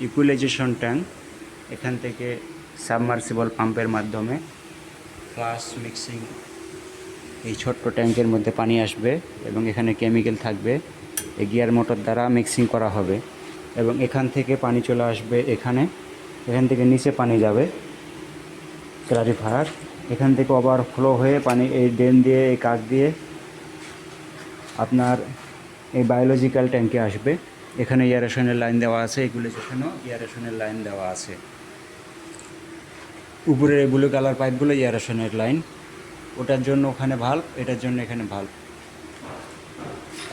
Equalisation tank. এখান থেকে submersible পাম্পের মাধ্যমে ফ্লাশ মিক্সিং এই ছোট্ট ট্যাঙ্কের মধ্যে পানি আসবে এবং এখানে কেমিক্যাল থাকবে। এই গিয়ার মোটর দ্বারা মিক্সিং করা হবে এবং এখান থেকে পানি চলে আসবে এখান থেকে নিচে পানি যাবে ক্লারিফায়ার। এখান থেকে ওভারফ্লো হয়ে পানি এই ড্রেন দিয়ে এই কাক দিয়ে আপনার এই বায়োলজিক্যাল ট্যাঙ্কে আসবে। এখানে এয়ারেশনের লাইন দেওয়া আছে, এগুলো যেখানেও এয়ারেশনের লাইন দেওয়া আছে। উপরের এই ব্লু কালার পাইপগুলো এয়ারেশনের লাইন, ওটার জন্য ওখানে ভাল্ব, এটার জন্য এখানে ভাল্ব।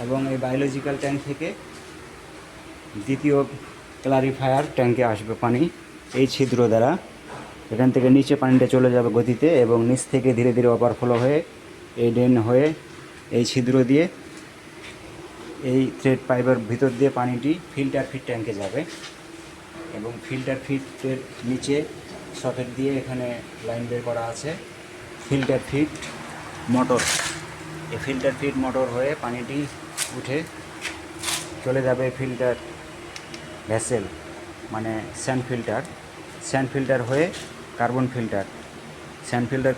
এবং এই বায়োলজিক্যাল ট্যাঙ্ক থেকে দ্বিতীয় ক্লারিফায়ার ট্যাঙ্কে আসবে পানি এই ছিদ্র দ্বারা। এখান থেকে নিচে পানিটা চলে যাবে গতিতে এবং নিচ থেকে ধীরে ধীরে ওভারফ্লো হয়ে এই ড্রেন হয়ে এই ছিদ্র দিয়ে এই থ্রেড পাইপের ভিতর দিয়ে পানিটি ফিল্টার ফিট ট্যাঙ্কে যাবে এবং ফিল্টার ফিটের নিচে সকেট দিয়ে এখানে লাইন বের করা আছে ফিল্টার ফিট মোটর। এই ফিল্টার ফিট মোটর হয়ে পানিটি উঠে চলে যাবে ফিল্টার ভেসেল, মানে স্যান্ড ফিল্টার হয়ে কার্বন ফিল্টার,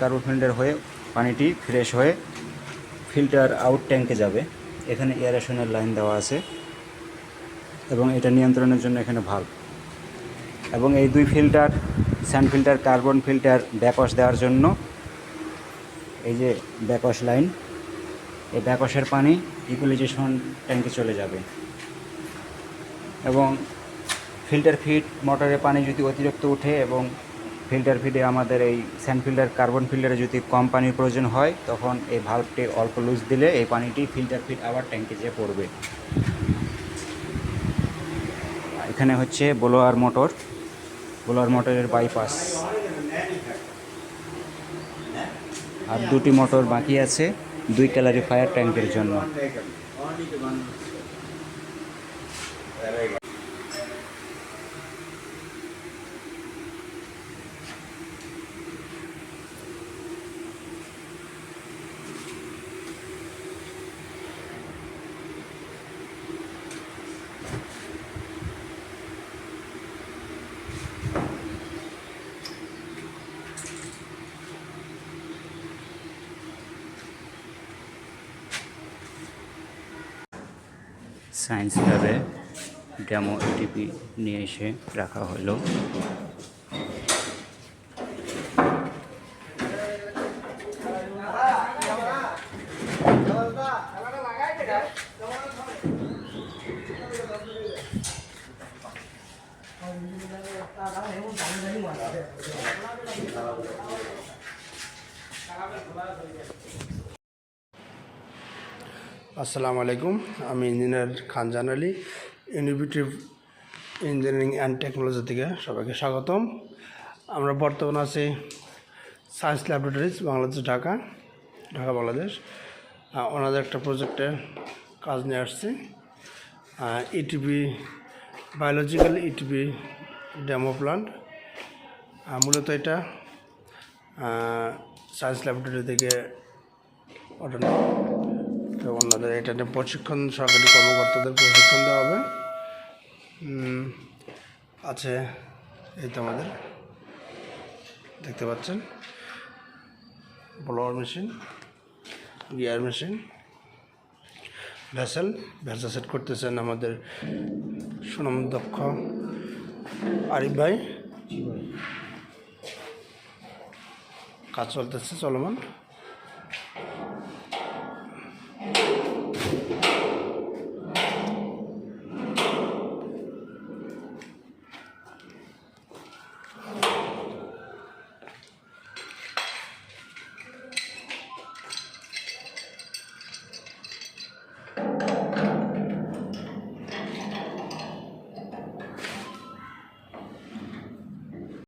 কার্বন ফিল্টার হয়ে পানিটি ফ্রেশ হয়ে ফিল্টার আউট ট্যাঙ্কে যাবে। এখানে এয়ারেশনের লাইন দেওয়া আছে এবং এটা নিয়ন্ত্রণের জন্য এখানে ভাল্ব। এবং এই দুই filter, sand filter, carbon filter backwash দেওয়ার জন্য এই যে ব্যাকওয়াশ লাইন, এই ব্যাকওয়াশের পানি ইকুয়ালাইজেশন ট্যাঙ্কে চলে যাবে। এবং ফিল্টার ফিট মোটরে পানি যদি অতিরিক্ত ওঠে এবং ফিল্টার ফিটে আমাদের এই স্যান্ড ফিল্টার, কার্বন ফিল্টারে যদি কম পানির প্রয়োজন হয়, তখন এই ভাল্বটি অল্প লুজ দিলে এই পানিটি ফিল্টার ফিট আবার ট্যাঙ্কে যেয়ে পড়বে। এখানে হচ্ছে ব্লোয়ার মোটরের বাইপাস। আর দুটি মোটর বাকি আছে 2 ক্লারিফায়ার ট্যাঙ্কের জন্য। সায়েন্স ল্যাবে ডেমো টিভি নিয়ে এসে রাখা হলো। আসসালামু আলাইকুম, আমি engineer Khanjan Ali, innovative engineering and technology থেকে সবাইকে স্বাগতম। আমরা বর্তমানে আছি সায়েন্স ল্যাবরেটরিজ, বাংলাদেশ, ঢাকা বাংলাদেশ। ওনাদের একটা প্রজেক্টের কাজ নিয়ে আসছি, ETP biological ETP demo plant. মূলত এটা সায়েন্স ল্যাবরেটরি থেকে অর্ডার। তো ওনাদের এটা নিয়ে প্রশিক্ষণ, সরকারি কর্মকর্তাদের প্রশিক্ষণ দেওয়া হবে। আছে এই তো আমাদের দেখতে পাচ্ছেন blower machine, gear machine, vessel set করতেছেন আমাদের সুনামদক্ষ আরিফ ভাই। কাজ চলতেছে চলমান।